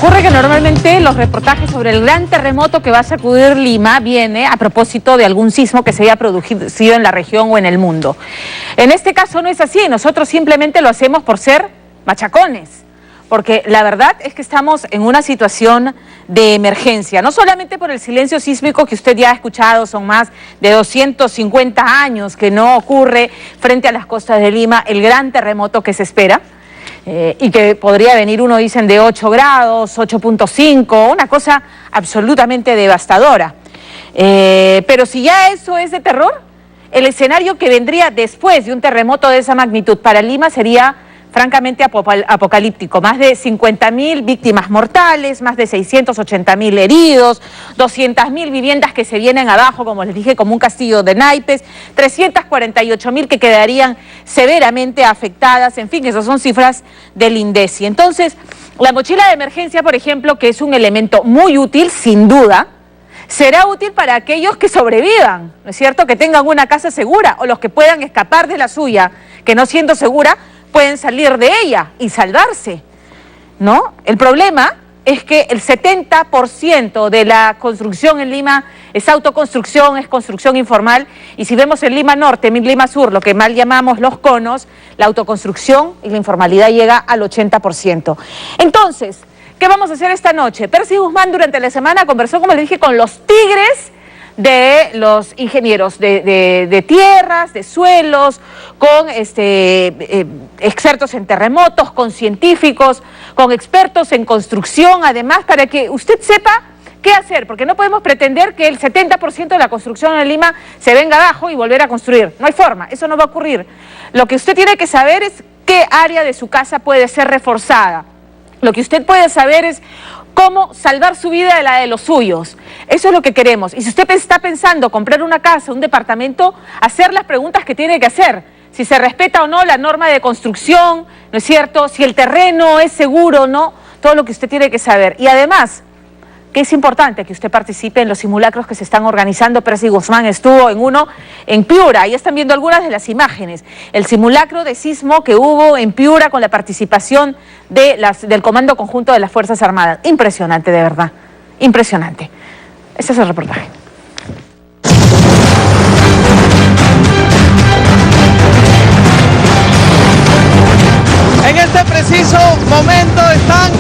Ocurre que normalmente los reportajes sobre el gran terremoto que va a sacudir Lima viene a propósito de algún sismo que se haya producido en la región o en el mundo. En este caso no es así, nosotros simplemente lo hacemos por ser machacones, porque la verdad es que estamos en una situación de emergencia, no solamente por el silencio sísmico que usted ya ha escuchado, son más de 250 años que no ocurre frente a las costas de Lima el gran terremoto que se espera, y que podría venir, uno dicen, de 8 grados, 8.5, una cosa absolutamente devastadora. Pero si ya eso es de terror, el escenario que vendría después de un terremoto de esa magnitud para Lima sería francamente apocalíptico. Más de 50.000 víctimas mortales, más de 680.000 heridos, 200.000 viviendas que se vienen abajo, como les dije, como un castillo de naipes, 348.000 que quedarían severamente afectadas. En fin, esas son cifras del INDECI. Entonces, la mochila de emergencia, por ejemplo, que es un elemento muy útil, sin duda, será útil para aquellos que sobrevivan, ¿no es cierto?, que tengan una casa segura, o los que puedan escapar de la suya, que no siendo segura, pueden salir de ella y salvarse, ¿no? El problema es que el 70% de la construcción en Lima es autoconstrucción, es construcción informal, y si vemos en Lima Norte, en Lima Sur, lo que mal llamamos los conos, la autoconstrucción y la informalidad llega al 80%. Entonces, ¿qué vamos a hacer esta noche? Percy Guzmán durante la semana conversó, como le dije, con los tigres de los ingenieros de tierras, de suelos, con expertos en terremotos, con científicos, con expertos en construcción, además, para que usted sepa qué hacer, porque no podemos pretender que el 70% de la construcción en Lima se venga abajo y volver a construir. No hay forma, eso no va a ocurrir. Lo que usted tiene que saber es qué área de su casa puede ser reforzada. Lo que usted puede saber es cómo salvar su vida de la de los suyos. Eso es lo que queremos. Y si usted está pensando comprar una casa, un departamento, hacer las preguntas que tiene que hacer. Si se respeta o no la norma de construcción, ¿no es cierto? Si el terreno es seguro o no, todo lo que usted tiene que saber. Y además, que es importante que usted participe en los simulacros que se están organizando. Percy Guzmán estuvo en uno en Piura, ahí están viendo algunas de las imágenes. El simulacro de sismo que hubo en Piura con la participación del Comando Conjunto de las Fuerzas Armadas. Impresionante, de verdad, impresionante. Ese es el reportaje. En este preciso momento están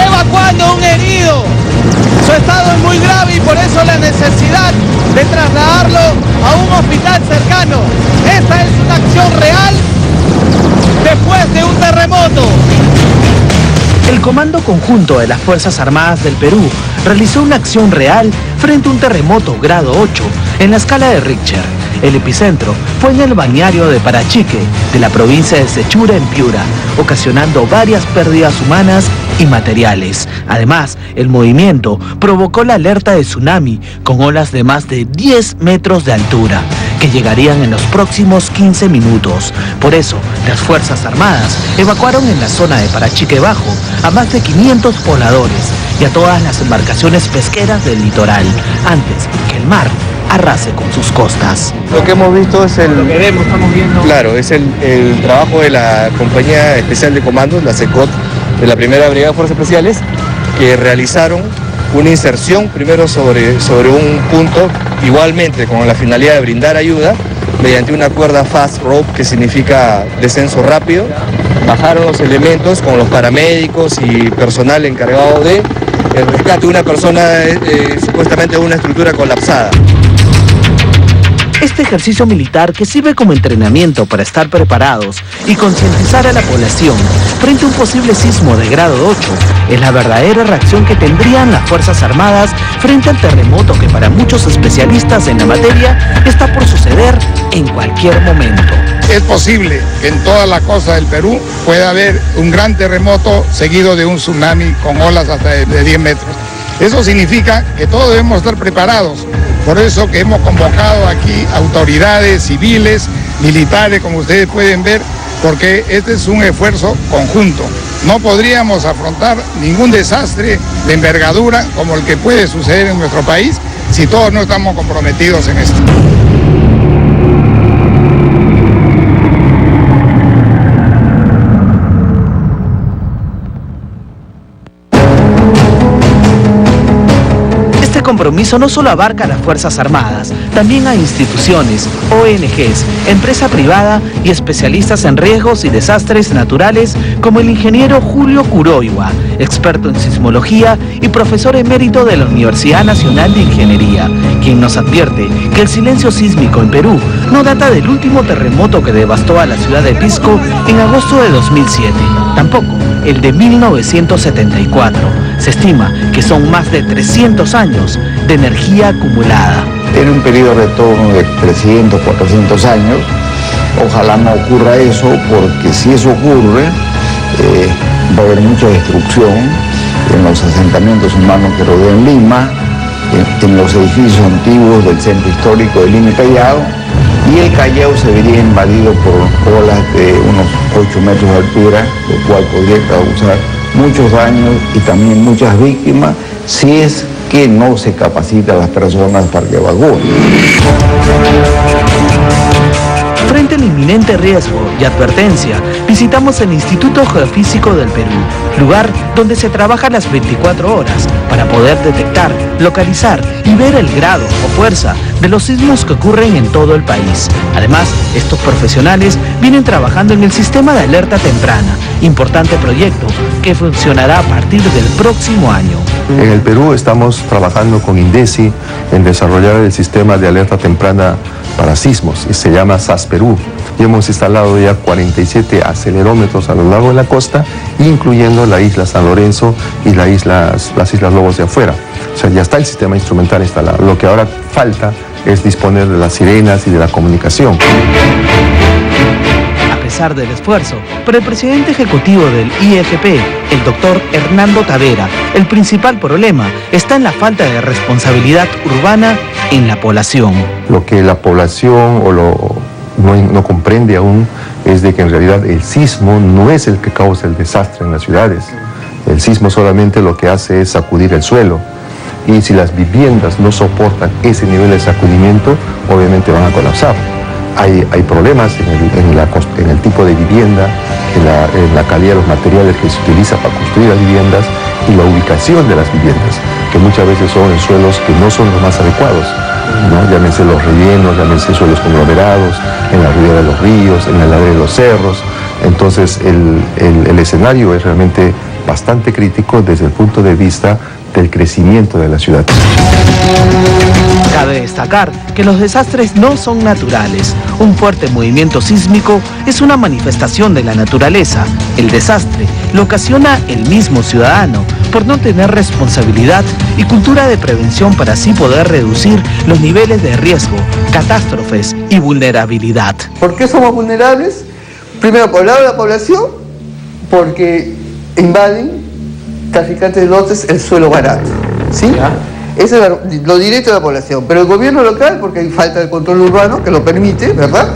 evacuando a un herido. Su estado es muy grave y por eso la necesidad de trasladarlo a un hospital cercano. Esta es una acción real después de un terremoto. El Comando Conjunto de las Fuerzas Armadas del Perú realizó una acción real frente a un terremoto grado 8 en la escala de Richter. El epicentro fue en el balneario de Parachique, de la provincia de Sechura, en Piura, ocasionando varias pérdidas humanas y materiales. Además, el movimiento provocó la alerta de tsunami con olas de más de 10 metros de altura, que llegarían en los próximos 15 minutos. Por eso, las Fuerzas Armadas evacuaron en la zona de Parachique Bajo a más de 500 pobladores y a todas las embarcaciones pesqueras del litoral, antes que el mar arrase con sus costas. Lo que hemos visto es estamos viendo. Claro, es el trabajo de la Compañía Especial de Comandos, la SECOT, de la Primera Brigada de Fuerzas Especiales, que realizaron una inserción primero sobre un punto, igualmente con la finalidad de brindar ayuda, mediante una cuerda fast rope, que significa descenso rápido. Bajaron los elementos con los paramédicos y personal encargado de el rescate de una persona supuestamente de una estructura colapsada. Este ejercicio militar, que sirve como entrenamiento para estar preparados y concientizar a la población frente a un posible sismo de grado 8, es la verdadera reacción que tendrían las Fuerzas Armadas frente al terremoto que para muchos especialistas en la materia está por suceder en cualquier momento. Es posible que en toda la costa del Perú pueda haber un gran terremoto seguido de un tsunami con olas hasta de 10 metros. Eso significa que todos debemos estar preparados. Por eso que hemos convocado aquí autoridades civiles, militares, como ustedes pueden ver, porque este es un esfuerzo conjunto. No podríamos afrontar ningún desastre de envergadura como el que puede suceder en nuestro país si todos no estamos comprometidos en esto. compromiso no solo abarca a las Fuerzas Armadas, también a instituciones, ONGs, empresa privada y especialistas en riesgos y desastres naturales como el ingeniero Julio Curoigua, experto en sismología y profesor emérito de la Universidad Nacional de Ingeniería, quien nos advierte que el silencio sísmico en Perú no data del último terremoto que devastó a la ciudad de Pisco en agosto de 2007, tampoco el de 1974. Se estima que son más de 300 años de energía acumulada. En un periodo de retorno de 300, 400 años, ojalá no ocurra eso, porque si eso ocurre, va a haber mucha destrucción en los asentamientos humanos que rodean Lima, en los edificios antiguos del centro histórico de Lima y Callao, y el Callao se vería invadido por olas de unos 8 metros de altura, lo cual podría causar muchos daños y también muchas víctimas si es que no se capacita a las personas para que evacúen. Frente al inminente riesgo y advertencia, visitamos el Instituto Geofísico del Perú, lugar donde se trabaja las 24 horas para poder detectar, localizar y ver el grado o fuerza de los sismos que ocurren en todo el país. Además, estos profesionales vienen trabajando en el sistema de alerta temprana, importante proyecto que funcionará a partir del próximo año. En el Perú estamos trabajando con INDECI en desarrollar el sistema de alerta temprana para sismos, y se llama SAS Perú. Y hemos instalado ya 47 acelerómetros a lo largo de la costa, incluyendo la isla San Lorenzo y las Islas Lobos de afuera. O sea, ya está el sistema instrumental instalado. Lo que ahora falta es disponer de las sirenas y de la comunicación. A pesar del esfuerzo, para el presidente ejecutivo del IFP, el doctor Hernando Tavera, el principal problema está en la falta de responsabilidad urbana en la población. Lo que la población no comprende aún es de que en realidad el sismo no es el que causa el desastre en las ciudades. El sismo solamente lo que hace es sacudir el suelo. Y si las viviendas no soportan ese nivel de sacudimiento, obviamente van a colapsar. Hay problemas en el tipo de vivienda, en la calidad de los materiales que se utiliza para construir las viviendas y la ubicación de las viviendas, que muchas veces son en suelos que no son los más adecuados, ¿no? Llámense los rellenos, llámense suelos conglomerados, en la ribera de los ríos, en la ladera de los cerros. Entonces el escenario es realmente bastante crítico desde el punto de vista del crecimiento de la ciudad. Cabe destacar que los desastres no son naturales. Un fuerte movimiento sísmico es una manifestación de la naturaleza. El desastre lo ocasiona el mismo ciudadano por no tener responsabilidad y cultura de prevención para así poder reducir los niveles de riesgo, catástrofes y vulnerabilidad. ¿Por qué somos vulnerables? Primero, por el lado de la población, porque invaden traficantes de lotes el suelo barato, ¿sí? Eso es lo directo de la población, pero el gobierno local, porque hay falta de control urbano que lo permite, ¿verdad?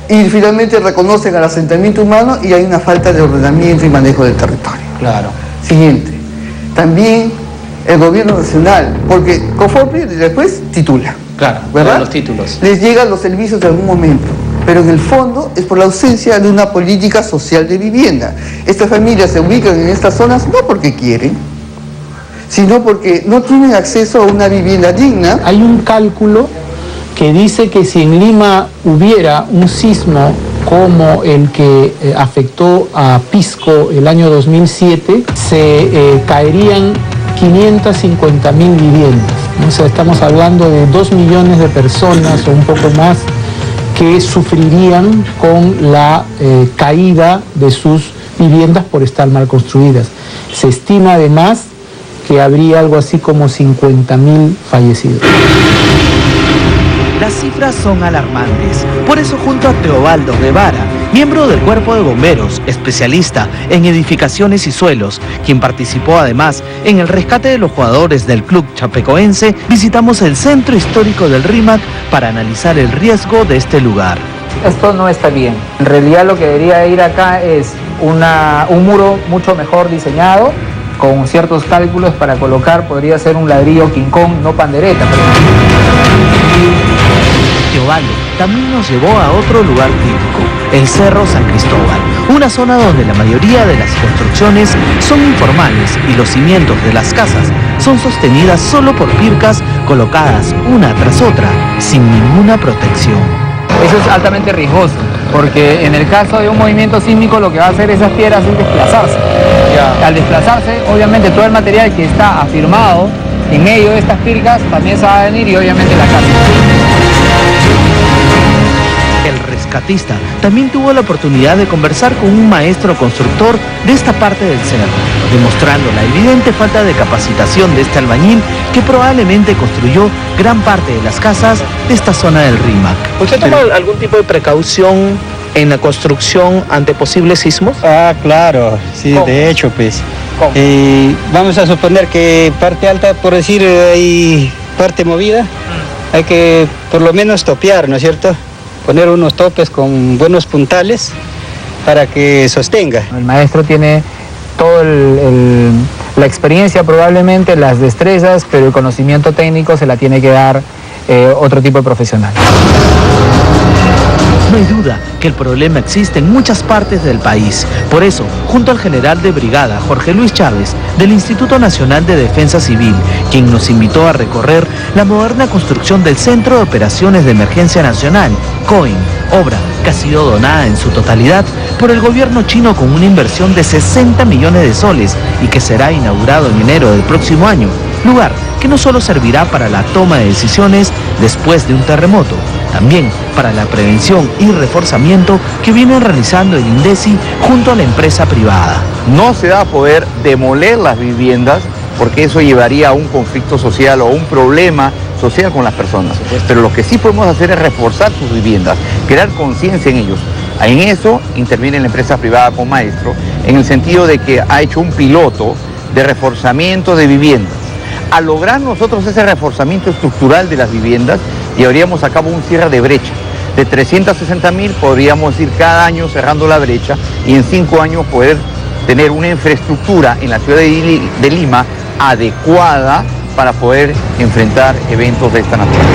Y finalmente reconocen al asentamiento humano y hay una falta de ordenamiento y manejo del territorio. Claro. Siguiente, también el gobierno nacional, porque conforme después titula. Claro, ¿verdad? Los títulos. Les llegan los servicios de algún momento, pero en el fondo es por la ausencia de una política social de vivienda. Estas familias se ubican en estas zonas no porque quieren, sino porque no tienen acceso a una vivienda digna. Hay un cálculo que dice que si en Lima hubiera un sismo como el que afectó a Pisco el año 2007, se caerían 550.000 viviendas. O sea, estamos hablando de 2 millones de personas o un poco más que sufrirían con la caída de sus viviendas por estar mal construidas. Se estima además que habría algo así como 50.000 fallecidos. Las cifras son alarmantes. Por eso, junto a Teobaldo Guevara, miembro del Cuerpo de Bomberos, especialista en edificaciones y suelos, quien participó además en el rescate de los jugadores del club chapecoense, visitamos el centro histórico del RIMAC para analizar el riesgo de este lugar. Esto no está bien. En realidad lo que debería ir acá es un muro mucho mejor diseñado, con ciertos cálculos para colocar, podría ser un ladrillo King Kong, no pandereta. Teobaldo también nos llevó a otro lugar crítico, el Cerro San Cristóbal, una zona donde la mayoría de las construcciones son informales y los cimientos de las casas son sostenidas solo por pircas colocadas una tras otra, sin ninguna protección. Eso es altamente riesgoso, porque en el caso de un movimiento sísmico lo que va a hacer esas piedras es desplazarse. Al desplazarse, obviamente todo el material que está afirmado en medio de estas pircas también se va a venir y obviamente la casa. El rescatista también tuvo la oportunidad de conversar con un maestro constructor de esta parte del cerro, demostrando la evidente falta de capacitación de este albañil que probablemente construyó gran parte de las casas de esta zona del RIMAC. ¿Usted toma algún tipo de precaución en la construcción ante posibles sismos? Ah, claro, sí, ¿cómo? De hecho, pues. Vamos a suponer que parte alta, por decir, hay parte movida, hay que por lo menos topear, ¿no es cierto? Poner unos topes con buenos puntales para que sostenga. El maestro tiene toda la experiencia, probablemente las destrezas, pero el conocimiento técnico se la tiene que dar otro tipo de profesional. No hay duda que el problema existe en muchas partes del país. Por eso, junto al general de brigada Jorge Luis Chávez, del Instituto Nacional de Defensa Civil, quien nos invitó a recorrer la moderna construcción del Centro de Operaciones de Emergencia Nacional, COIN, obra que ha sido donada en su totalidad por el gobierno chino con una inversión de 60 millones de soles y que será inaugurado en enero del próximo año, lugar que no solo servirá para la toma de decisiones después de un terremoto, también para la prevención y reforzamiento que vienen realizando el INDECI junto a la empresa privada. No se va a poder demoler las viviendas porque eso llevaría a un conflicto social o un problema social con las personas. Pero lo que sí podemos hacer es reforzar sus viviendas, crear conciencia en ellos. En eso interviene la empresa privada con Maestro, en el sentido de que ha hecho un piloto de reforzamiento de viviendas. Al lograr nosotros ese reforzamiento estructural de las viviendas, llevaríamos a cabo un cierre de brecha. De 360.000 podríamos ir cada año cerrando la brecha y en 5 años poder tener una infraestructura en la ciudad de Lima adecuada para poder enfrentar eventos de esta naturaleza.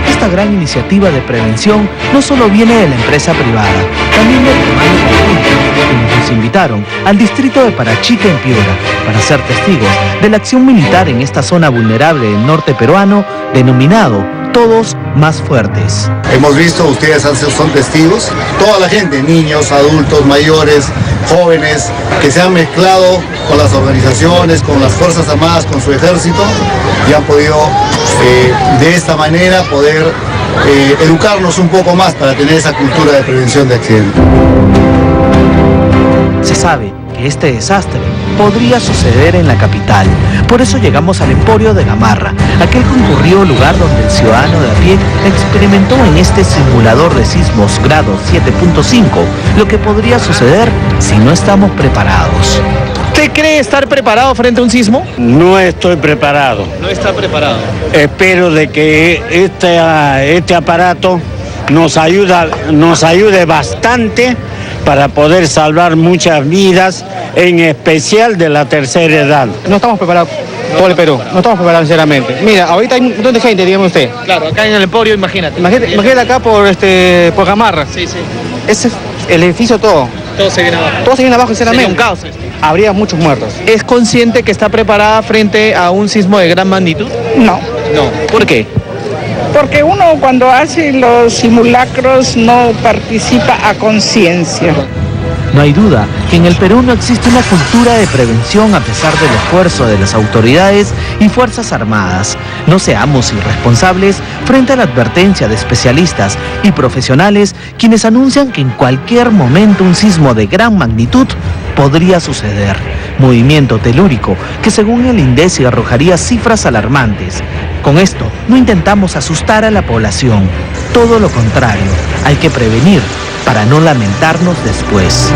Esta gran iniciativa de prevención no solo viene de la empresa privada, también del comando conjunto, quienes nos invitaron al distrito de Parachica en Piura para ser testigos de la acción militar en esta zona vulnerable del norte peruano, denominado Todos Más Fuertes. Hemos visto, ustedes son testigos, toda la gente, niños, adultos, mayores, jóvenes, que se han mezclado con las organizaciones, con las Fuerzas Armadas, con su ejército, y han podido de esta manera poder educarnos un poco más para tener esa cultura de prevención de accidentes. Se sabe que este desastre podría suceder en la capital. Por eso llegamos al Emporio de Gamarra, aquel concurrido lugar donde el ciudadano de a pie experimentó en este simulador de sismos grado 7.5 lo que podría suceder si no estamos preparados. ¿Usted cree estar preparado frente a un sismo? No estoy preparado. No está preparado. Espero de que este aparato nos ayude bastante para poder salvar muchas vidas, en especial de la tercera edad. No estamos preparados, todo el Perú, no estamos preparados sinceramente. Mira, ahorita hay un montón de gente, dígame usted. Claro, acá en el Emporio, imagínate. Imagínate acá por Gamarra. Sí, sí. Ese es el edificio todo. Todo se viene abajo. Todo se viene abajo, sinceramente. Sería un caos esto. Habría muchos muertos. ¿Es consciente que está preparada frente a un sismo de gran magnitud? No. No. ¿Por qué? Porque uno cuando hace los simulacros no participa a conciencia. No hay duda que en el Perú no existe una cultura de prevención a pesar del esfuerzo de las autoridades y Fuerzas Armadas. No seamos irresponsables frente a la advertencia de especialistas y profesionales quienes anuncian que en cualquier momento un sismo de gran magnitud podría suceder. Movimiento telúrico que según el INDECI arrojaría cifras alarmantes. Con esto no intentamos asustar a la población. Todo lo contrario, hay que prevenir para no lamentarnos después.